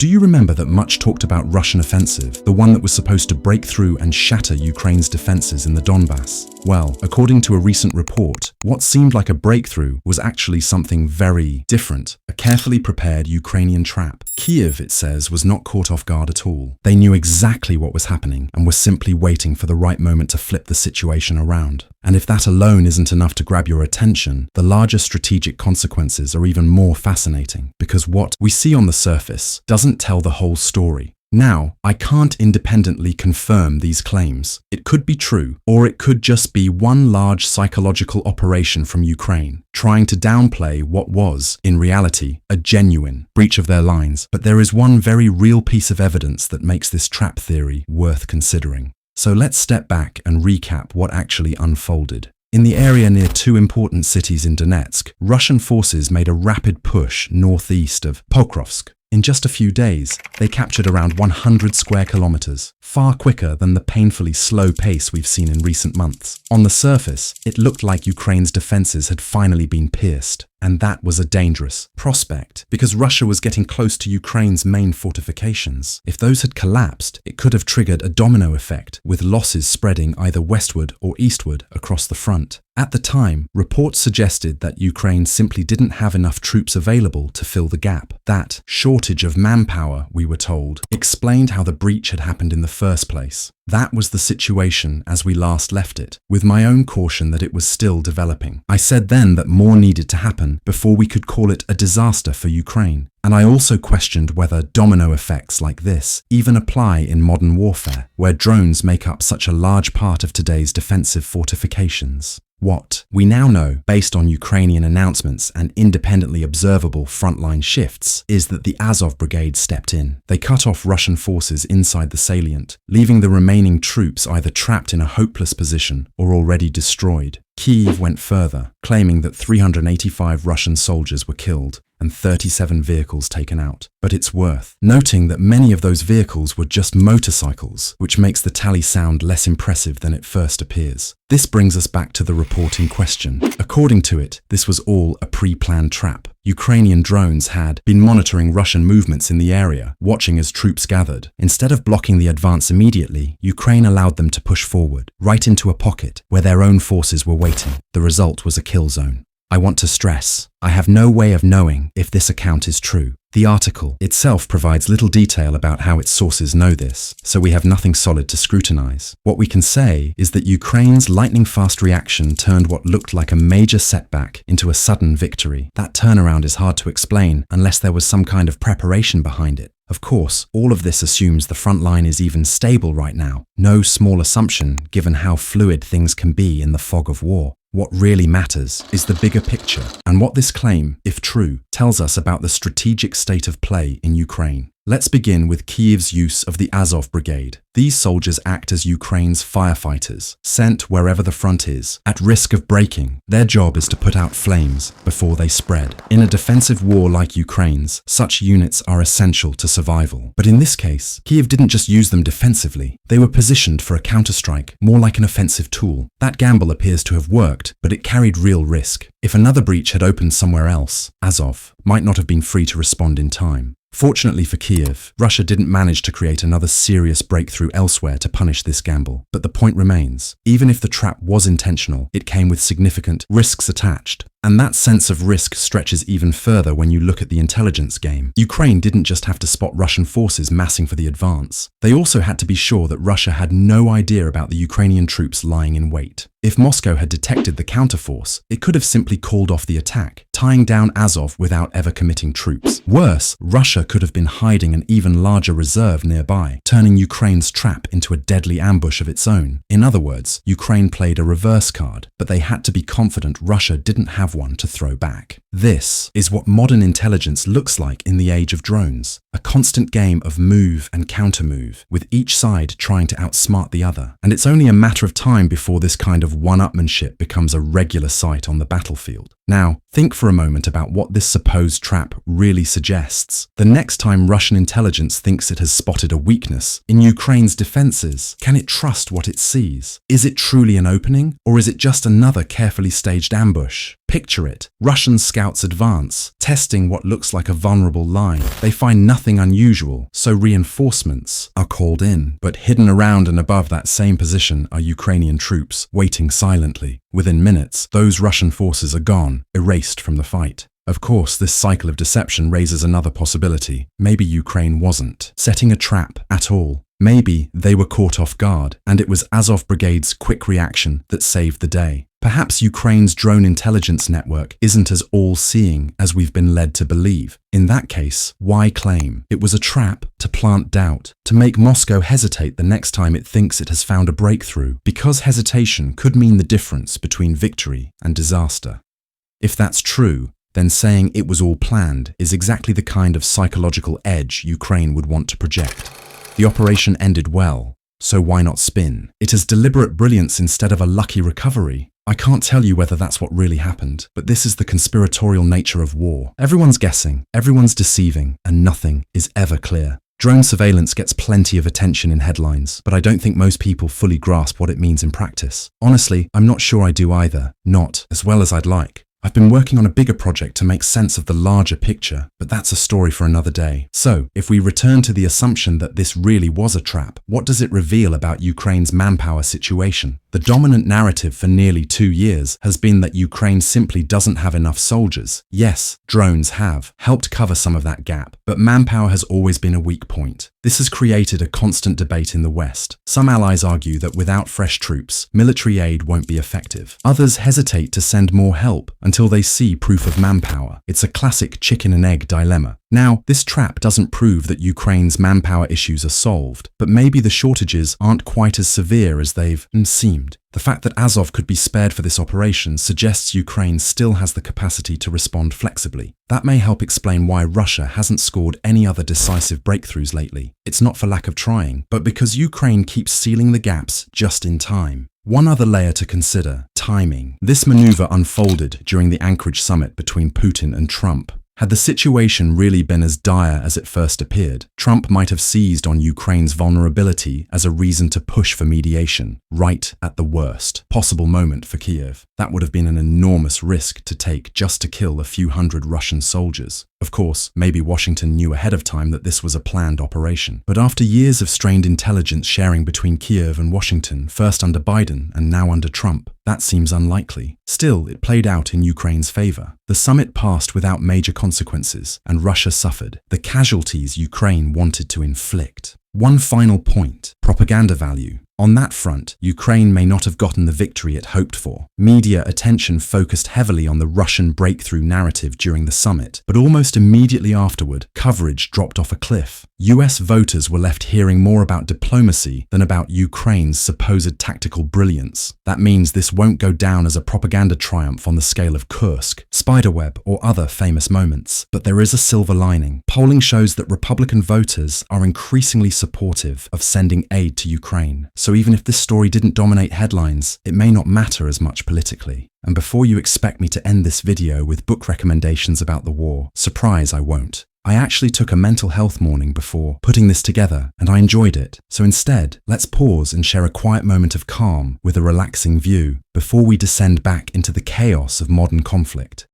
Do you remember that much talked about Russian offensive, the one that was supposed to break through and shatter Ukraine's defenses in the Donbass? Well, according to a recent report, what seemed like a breakthrough was actually something very different, a carefully prepared Ukrainian trap. Kyiv, it says, was not caught off guard at all. They knew exactly what was happening and were simply waiting for the right moment to flip the situation around. And if that alone isn't enough to grab your attention, the larger strategic consequences are even more fascinating, because what we see on the surface doesn't tell the whole story. Now, I can't independently confirm these claims. It could be true, or it could just be one large psychological operation from Ukraine, trying to downplay what was, in reality, a genuine breach of their lines. But there is one very real piece of evidence that makes this trap theory worth considering. So let's step back and recap what actually unfolded. In the area near two important cities in Donetsk, Russian forces made a rapid push northeast of Pokrovsk. In just a few days, they captured around 100 square kilometers, far quicker than the painfully slow pace we've seen in recent months. On the surface, it looked like Ukraine's defenses had finally been pierced. And that was a dangerous prospect, because Russia was getting close to Ukraine's main fortifications. If those had collapsed, it could have triggered a domino effect, with losses spreading either westward or eastward across the front. At the time, reports suggested that Ukraine simply didn't have enough troops available to fill the gap. That shortage of manpower, we were told, explained how the breach had happened in the first place. That was the situation as we last left it, with my own caution that it was still developing. I said then that more needed to happen before we could call it a disaster for Ukraine. And I also questioned whether domino effects like this even apply in modern warfare, where drones make up such a large part of today's defensive fortifications. What we now know, based on Ukrainian announcements and independently observable frontline shifts, is that the Azov Brigade stepped in. They cut off Russian forces inside the salient, leaving the remaining troops either trapped in a hopeless position or already destroyed. Kyiv went further, claiming that 385 Russian soldiers were killed and 37 vehicles taken out. But it's worth noting that many of those vehicles were just motorcycles, which makes the tally sound less impressive than it first appears. This brings us back to the report in question. According to it, this was all a pre-planned trap. Ukrainian drones had been monitoring Russian movements in the area, watching as troops gathered. Instead of blocking the advance immediately, Ukraine allowed them to push forward, right into a pocket where their own forces were waiting. The result was a kill zone. I want to stress, I have no way of knowing if this account is true. The article itself provides little detail about how its sources know this, so we have nothing solid to scrutinize. What we can say is that Ukraine's lightning-fast reaction turned what looked like a major setback into a sudden victory. That turnaround is hard to explain unless there was some kind of preparation behind it. Of course, all of this assumes the front line is even stable right now. No small assumption, given how fluid things can be in the fog of war. What really matters is the bigger picture, and what this claim, if true, tells us about the strategic state of play in Ukraine. Let's begin with Kyiv's use of the Azov Brigade. These soldiers act as Ukraine's firefighters, sent wherever the front is, at risk of breaking. Their job is to put out flames before they spread. In a defensive war like Ukraine's, such units are essential to survival. But in this case, Kyiv didn't just use them defensively. They were positioned for a counterstrike, more like an offensive tool. That gamble appears to have worked, but it carried real risk. If another breach had opened somewhere else, Azov might not have been free to respond in time. Fortunately for Kyiv, Russia didn't manage to create another serious breakthrough elsewhere to punish this gamble. But the point remains, even if the trap was intentional, it came with significant risks attached. And that sense of risk stretches even further when you look at the intelligence game. Ukraine didn't just have to spot Russian forces massing for the advance. They also had to be sure that Russia had no idea about the Ukrainian troops lying in wait. If Moscow had detected the counterforce, it could have simply called off the attack, tying down Azov without ever committing troops. Worse, Russia could have been hiding an even larger reserve nearby, turning Ukraine's trap into a deadly ambush of its own. In other words, Ukraine played a reverse card, but they had to be confident Russia didn't have one to throw back. This is what modern intelligence looks like in the age of drones. A constant game of move and counter-move, with each side trying to outsmart the other. And it's only a matter of time before this kind of one-upmanship becomes a regular sight on the battlefield. Now, think for a moment about what this supposed trap really suggests. The next time Russian intelligence thinks it has spotted a weakness in Ukraine's defenses, can it trust what it sees? Is it truly an opening, or is it just another carefully staged ambush? Picture it. Russian scouts advance, testing what looks like a vulnerable line. They find nothing unusual, so reinforcements are called in. But hidden around and above that same position are Ukrainian troops, waiting silently. Within minutes, those Russian forces are gone, erased from the fight. Of course, this cycle of deception raises another possibility. Maybe Ukraine wasn't setting a trap at all. Maybe they were caught off guard, and it was Azov Brigade's quick reaction that saved the day. Perhaps Ukraine's drone intelligence network isn't as all-seeing as we've been led to believe. In that case, why claim it was a trap to plant doubt, to make Moscow hesitate the next time it thinks it has found a breakthrough? Because hesitation could mean the difference between victory and disaster. If that's true, then saying it was all planned is exactly the kind of psychological edge Ukraine would want to project. The operation ended well, so why not spin it as deliberate brilliance instead of a lucky recovery? I can't tell you whether that's what really happened, but this is the conspiratorial nature of war. Everyone's guessing, everyone's deceiving, and nothing is ever clear. Drone surveillance gets plenty of attention in headlines, but I don't think most people fully grasp what it means in practice. Honestly, I'm not sure I do either, not as well as I'd like. I've been working on a bigger project to make sense of the larger picture, but that's a story for another day. So, if we return to the assumption that this really was a trap, what does it reveal about Ukraine's manpower situation? The dominant narrative for nearly 2 years has been that Ukraine simply doesn't have enough soldiers. Yes, drones have helped cover some of that gap, but manpower has always been a weak point. This has created a constant debate in the West. Some allies argue that without fresh troops, military aid won't be effective. Others hesitate to send more help until they see proof of manpower. It's a classic chicken and egg dilemma. Now, this trap doesn't prove that Ukraine's manpower issues are solved, but maybe the shortages aren't quite as severe as they've seemed. The fact that Azov could be spared for this operation suggests Ukraine still has the capacity to respond flexibly. That may help explain why Russia hasn't scored any other decisive breakthroughs lately. It's not for lack of trying, but because Ukraine keeps sealing the gaps just in time. One other layer to consider: timing. This maneuver unfolded during the Anchorage summit between Putin and Trump. Had the situation really been as dire as it first appeared, Trump might have seized on Ukraine's vulnerability as a reason to push for mediation, right at the worst possible moment for Kyiv. That would have been an enormous risk to take just to kill a few hundred Russian soldiers. Of course, maybe Washington knew ahead of time that this was a planned operation. But after years of strained intelligence sharing between Kyiv and Washington, first under Biden and now under Trump, that seems unlikely. Still, it played out in Ukraine's favor. The summit passed without major consequences, and Russia suffered the casualties Ukraine wanted to inflict. One final point: propaganda value. On that front, Ukraine may not have gotten the victory it hoped for. Media attention focused heavily on the Russian breakthrough narrative during the summit, but almost immediately afterward, coverage dropped off a cliff. US voters were left hearing more about diplomacy than about Ukraine's supposed tactical brilliance. That means this won't go down as a propaganda triumph on the scale of Kursk, Spiderweb, or other famous moments. But there is a silver lining. Polling shows that Republican voters are increasingly supportive of sending aid to Ukraine. So even if this story didn't dominate headlines, it may not matter as much politically. And before you expect me to end this video with book recommendations about the war, surprise, I won't. I actually took a mental health morning before putting this together, and I enjoyed it. So instead, let's pause and share a quiet moment of calm with a relaxing view before we descend back into the chaos of modern conflict.